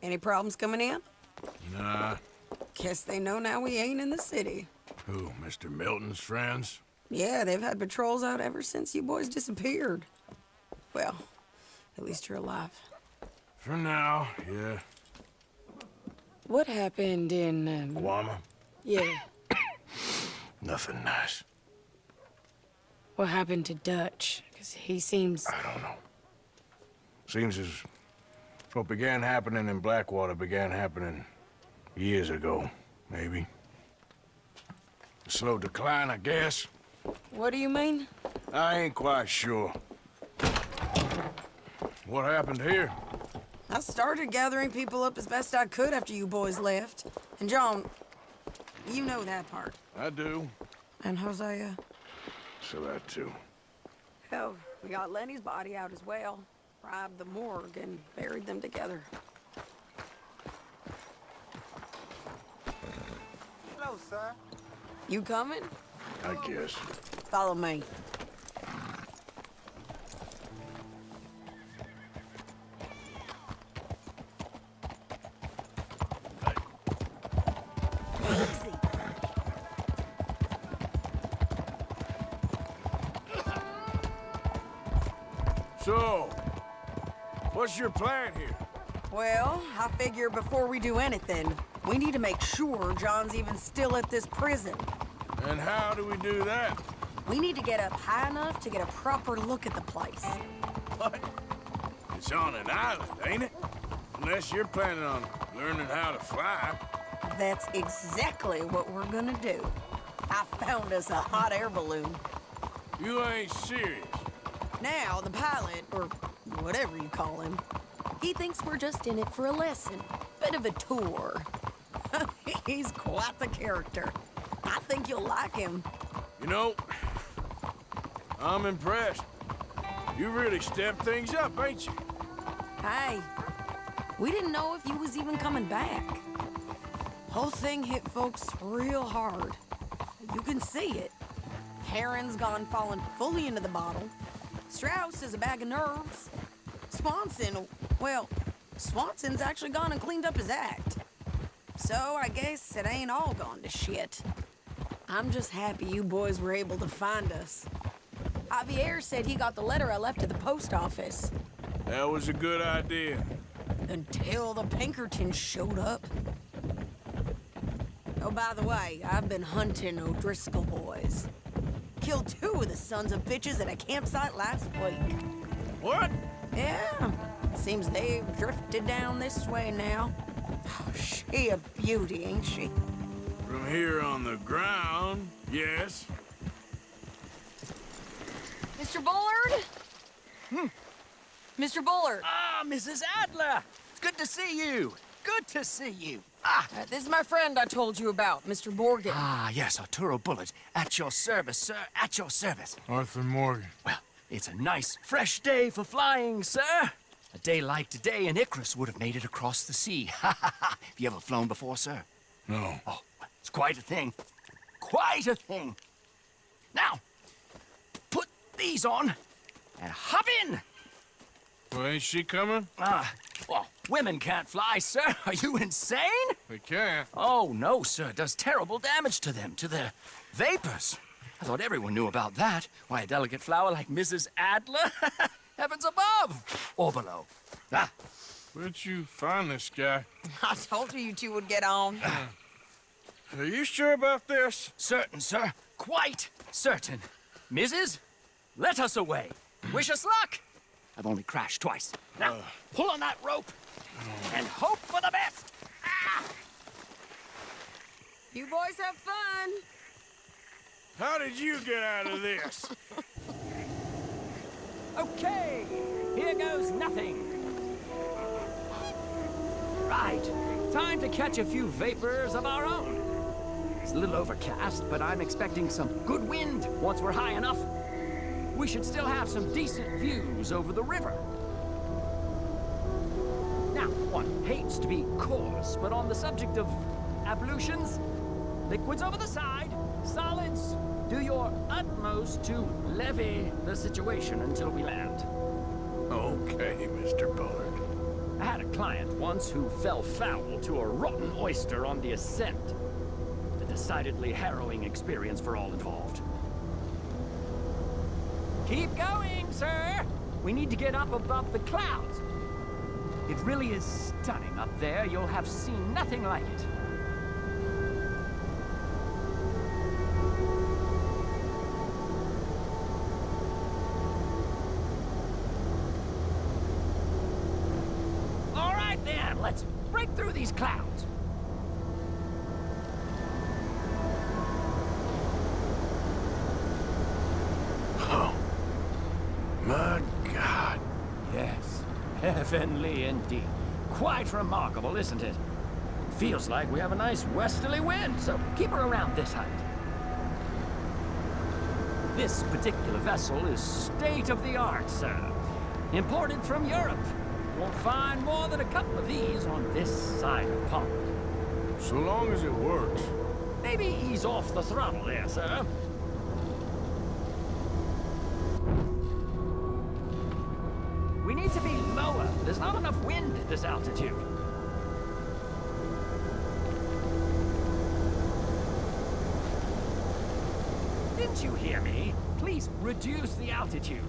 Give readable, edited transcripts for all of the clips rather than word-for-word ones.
Any problems coming in? Nah. Guess they know now we ain't in the city. Who, Mr. Milton's friends? Yeah, they've had patrols out ever since you boys disappeared. Well, at least you're alive. For now, yeah. What happened in, Guama? Yeah. Nothing nice. What happened to Dutch? Because he seems... I don't know. Seems as what began happening in Blackwater began happening years ago, maybe. A slow decline, I guess. What do you mean? I ain't quite sure. What happened here? I started gathering people up as best I could after you boys left. And John, you know that part. I do. And Hosea? So that too. Hell, we got Lenny's body out as well. Robbed the morgue and buried them together. Hello, sir. You coming? I guess. Follow me. So, what's your plan here? Well, I figure before we do anything, we need to make sure John's even still at this prison. And how do we do that? We need to get up high enough to get a proper look at the place. What? It's on an island, ain't it? Unless you're planning on learning how to fly. That's exactly what we're gonna do. I found us a hot air balloon. You ain't serious. Now, the pilot, or whatever you call him, he thinks we're just in it for a lesson. Bit of a tour. He's quite the character. I think you'll like him. You know, I'm impressed. You really stepped things up, ain't you? Hey, we didn't know if you was even coming back. Whole thing hit folks real hard. You can see it. Heron's gone falling fully into the bottle. Strauss is a bag of nerves. Swanson's actually gone and cleaned up his act. So I guess it ain't all gone to shit. I'm just happy you boys were able to find us. Javier said he got the letter I left at the post office. That was a good idea. Until the Pinkertons showed up. Oh, by the way, I've been hunting O'Driscoll boys. Killed 2 of the sons of bitches at a campsite last week. What? Yeah, seems they've drifted down this way now. Oh, she a beauty, ain't she? From here on the ground, yes. Mr. Bullard? Mr. Bullard. Ah, Mrs. Adler. It's good to see you. Good to see you. This is my friend I told you about, Mr. Morgan. Ah, yes, Arturo Bullard. At your service, sir. At your service. Arthur Morgan. Well, it's a nice, fresh day for flying, sir. A day like today, an Icarus would have made it across the sea. Ha ha ha. Have you ever flown before, sir? No. Oh, it's quite a thing. Quite a thing. Now, put these on and hop in. Well, ain't she coming? Well, women can't fly, sir. Are you insane? They can't. Oh, no, sir. It does terrible damage to them, to their vapors. I thought everyone knew about that. Why, a delicate flower like Mrs. Adler? Heavens above or below. Where'd you find this guy? I told you two would get on. Are you sure about this? Certain, sir. Quite certain. Mrs., let us away. Wish us luck. I've only crashed twice. Now, pull on that rope and hope for the best. You boys have fun. How did you get out of this? Okay, here goes nothing. Right, time to catch a few vapors of our own. It's a little overcast, but I'm expecting some good wind once we're high enough. We should still have some decent views over the river. Now, one hates to be coarse, but on the subject of ablutions, liquids over the side, solids, do your utmost to levy the situation until we land. Okay, Mr. Bullard. I had a client once who fell foul to a rotten oyster on the ascent. A decidedly harrowing experience for all involved. Keep going, sir! We need to get up above the clouds. It really is stunning up there. You'll have seen nothing like it. All right, then. Let's break through these clouds. Oh, my God. Yes, heavenly indeed. Quite remarkable, isn't it? Feels like we have a nice westerly wind, so keep her around this height. This particular vessel is state-of-the-art, sir. Imported from Europe. Won't find more than a couple of these on this side of the pond. So long as it works. Maybe ease off the throttle there, sir. We need to be lower. There's not enough wind at this altitude. Didn't you hear me? Please reduce the altitude.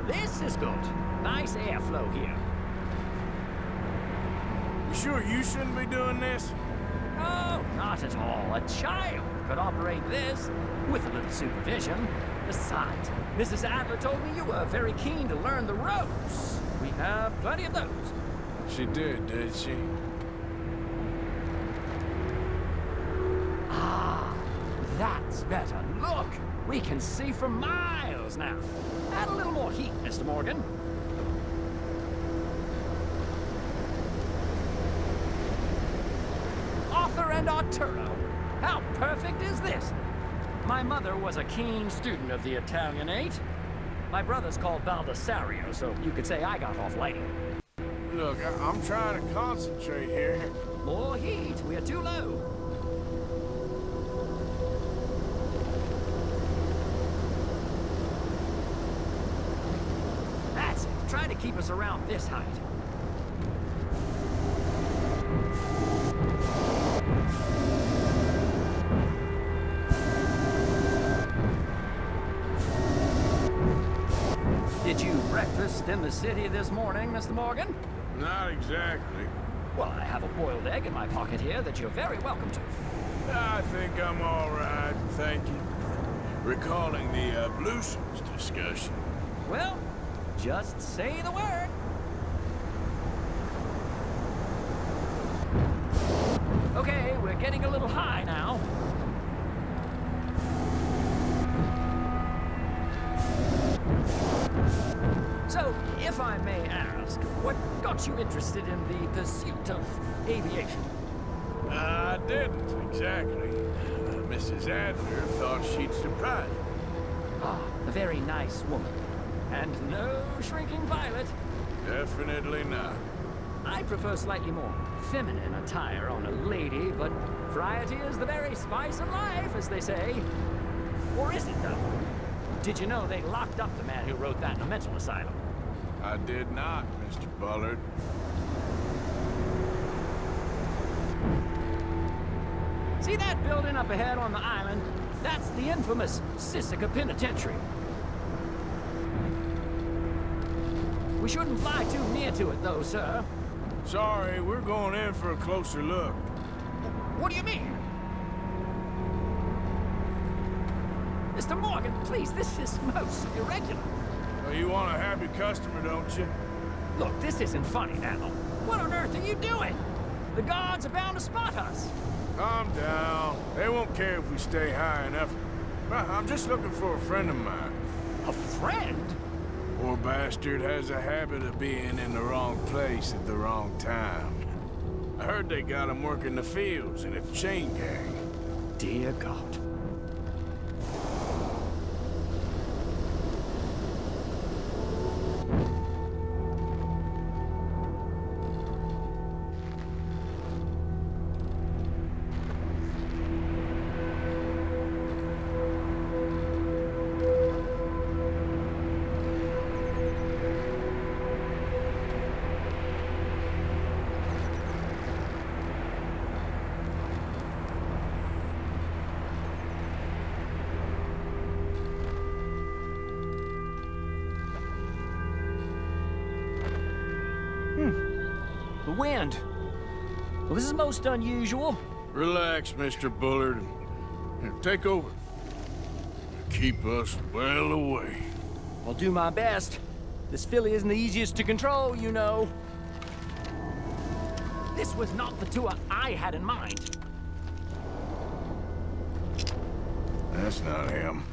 This is good. Nice airflow here. You sure you shouldn't be doing this? Oh, not at all. A child could operate this with a little supervision. Besides, Mrs. Adler told me you were very keen to learn the ropes. We have plenty of those. She did she? Ah, that's better. Look, we can see for miles now. Add a little more heat, Mr. Morgan. Arthur and Arturo. How perfect is this? My mother was a keen student of the Italianate. My brother's called Baldessario, so you could say I got off light. Look, I'm trying to concentrate here. More heat. We're too low. That's it. Try to keep us around this height. Did you breakfast in the city this morning, Mr. Morgan? Not exactly. Well, I have a boiled egg in my pocket here that you're very welcome to. I think I'm all right, thank you. Recalling the ablutions discussion. Well, just say the word. Okay, we're getting a little high now. So, if I may ask, what got you interested in the pursuit of aviation? I didn't, exactly. Mrs. Adler thought she'd surprise me. Ah, a very nice woman. And no shrinking violet. Definitely not. I prefer slightly more feminine attire on a lady, but variety is the very spice of life, as they say. Or is it, though? Did you know they locked up the man who wrote that in a mental asylum? I did not, Mr. Bullard. See that building up ahead on the island? That's the infamous Sisika Penitentiary. We shouldn't fly too near to it, though, sir. Sorry, we're going in for a closer look. What do you mean? Mr. Morgan, please, this is most irregular. Well, you want a happy customer, don't you? Look, this isn't funny now. What on earth are you doing? The guards are bound to spot us. Calm down. They won't care if we stay high enough. I'm just looking for a friend of mine. A friend? Poor bastard has a habit of being in the wrong place at the wrong time. I heard they got him working the fields in a chain gang. Dear God. wind. Well, this is most unusual. Relax, Mr. Bullard. Here, take over. Keep us well away. I'll do my best. This filly isn't the easiest to control, you know. This was not the tour I had in mind. That's not him.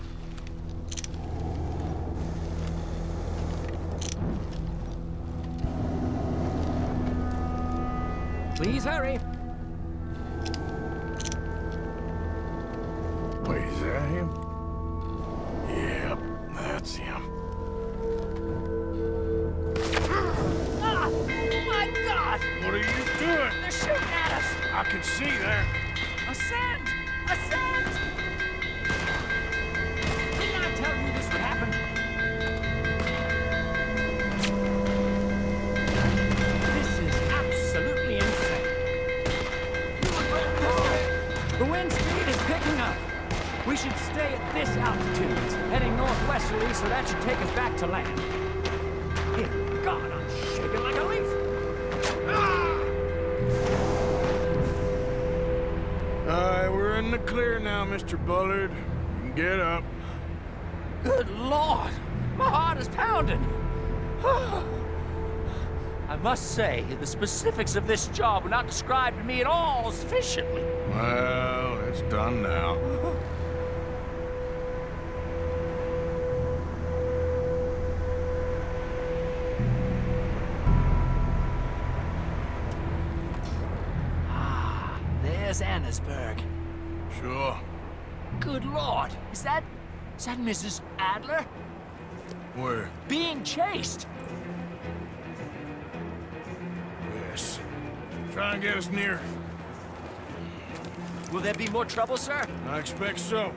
Please hurry. Wait, is that him? Yep, that's him. Ah! My God! What are you doing? They're shooting at us! I can see there. Ascend! Ascend! Didn't I tell you this would happen? This is absolutely insane. The wind speed is picking up. We should stay at this altitude. It's heading northwesterly, so that should take us back to land. Dear God, I'm shaking like a leaf. Alright, we're in the clear now, Mr. Bullard. You can get up. Good Lord! My heart is pounding! I must say, the specifics of this job were not described to me at all sufficiently. Well, it's done now. There's Annesburg. Sure. Good Lord! Is that Mrs. Adler? Where? Being chased! Yes. Try and get us near. Will there be more trouble, sir? I expect so.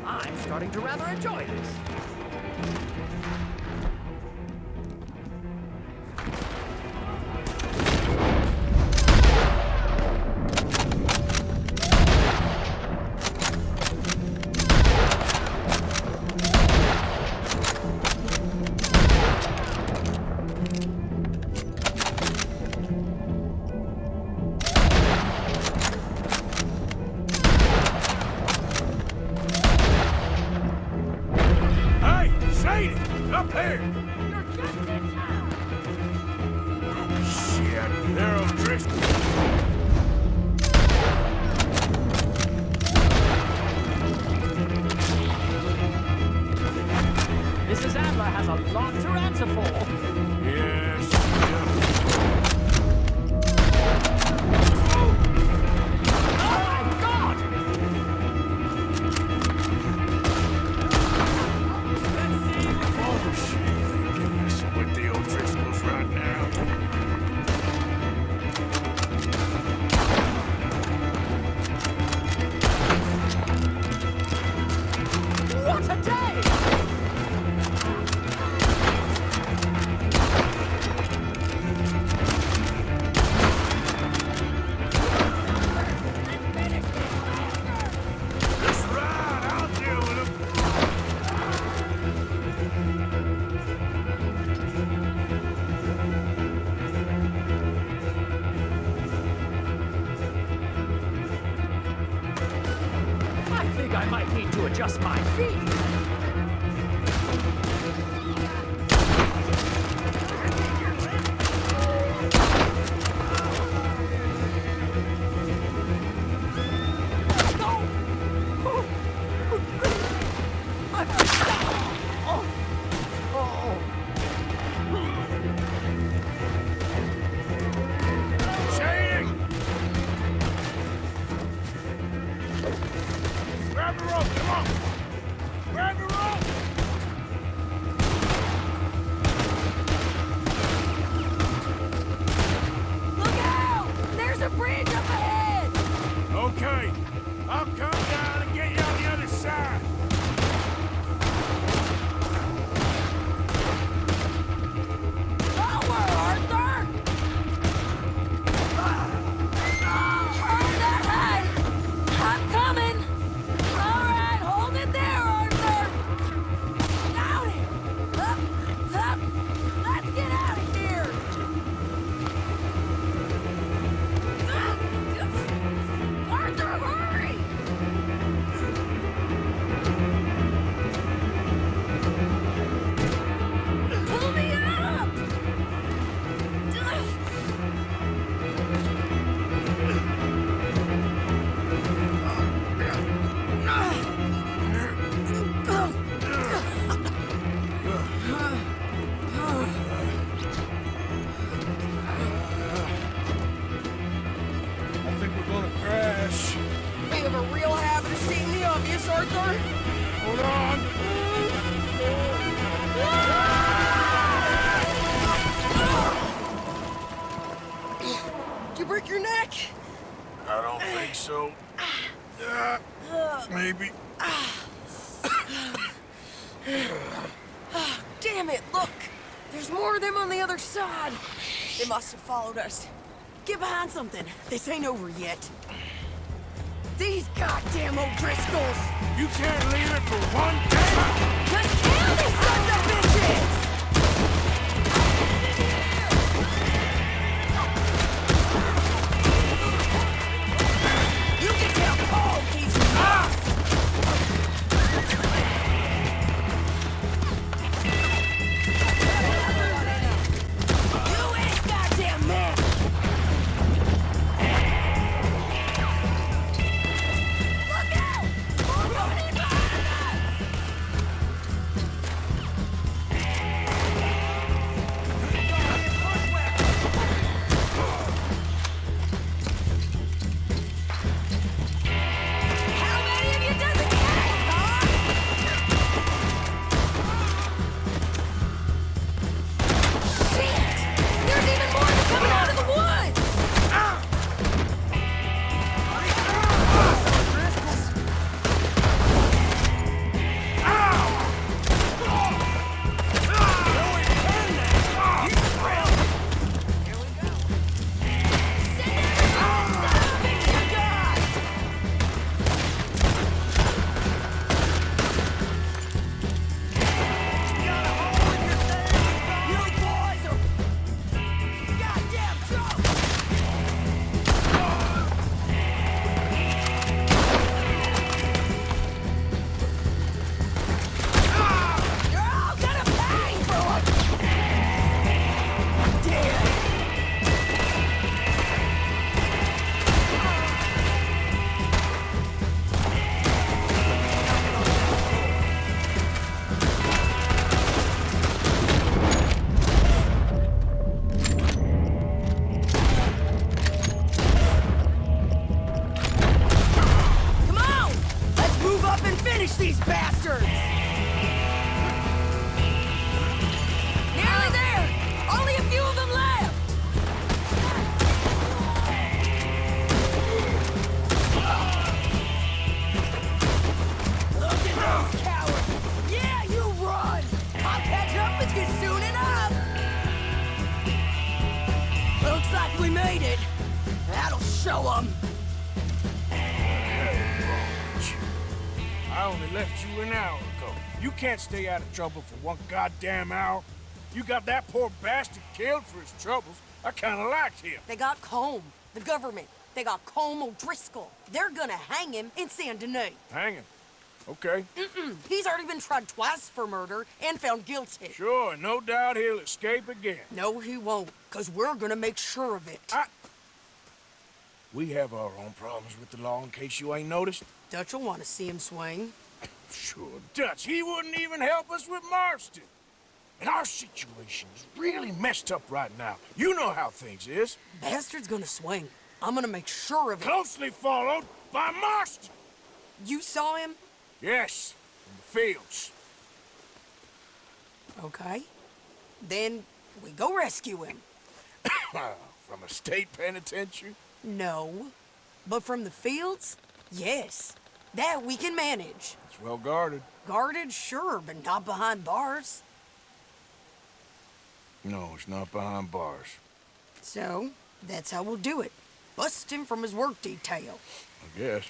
I'm starting to rather enjoy this. Hey! Shady! Up here! Shit, they're O'Driscoll. Mrs. Adler has a lot to answer for. Yes. Oh my God! Oh, shit. They're messing with the O'Driscolls right now. What a day! Just ride, I'll deal with them. I think I might need to adjust my feet. Shady! Grab the rope, come on! Grab the rope! Look out! There's a bridge up ahead! Okay, I'll come down and get you on the other side. Forward, Arthur! Hold that high! I'm coming! All right, hold it there, Arthur! seeing the obvious, Arthur? Hold on. Did you break your neck? I don't think so. Maybe. Damn it, look! There's more of them on the other side. They must have followed us. Get behind something. This ain't over yet. These goddamn O'Driscolls! You can't leave it for one day. Just kill these sons of bitches! You can tell Paul he's lost! You ain't goddamn man! Look out! More running behind us! How many of you does it take, huh? Shit! There's even more of them coming out of the woods! Come on! Let's move up and finish these bastards! Nearly there! Only a few of them left! Look at those cowards! Yeah, you run! I'll catch up with you soon enough! Looks like we made it. That'll show them. I only left you an hour ago. You can't stay out of trouble for one goddamn hour. You got that poor bastard killed for his troubles. I kinda liked him. They got Combe, the government. They got Combe O'Driscoll. They're gonna hang him in Saint Denis. Hang him. Okay. He's already been tried twice for murder and found guilty. Sure, no doubt he'll escape again. No, he won't, because we're gonna make sure of it. We have our own problems with the law in case you ain't noticed. Dutch will want to see him swing. Sure, Dutch, he wouldn't even help us with Marston. And our situation is really messed up right now. You know how things is. Bastard's gonna swing. I'm gonna make sure of it. Closely followed by Marston. You saw him? Yes, in the fields. Okay. Then we go rescue him. From a state penitentiary? No. But from the fields? Yes. That we can manage. It's well guarded. Guarded, sure, but not behind bars. No, it's not behind bars. So, that's how we'll do it. Bust him from his work detail. I guess.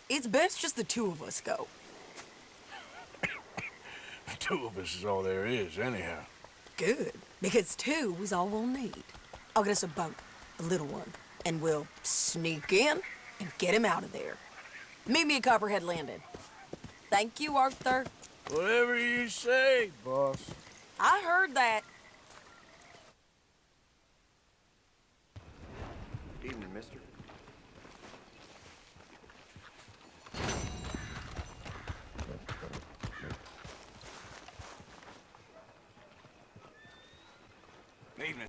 It's best just the two of us go. The two of us is all there is, anyhow. Good, because two is all we'll need. I'll get us a boat, a little one, and we'll sneak in and get him out of there. Meet me at Copperhead Landing. Thank you, Arthur. Whatever you say, boss. I heard that. Evening, mister. Evening.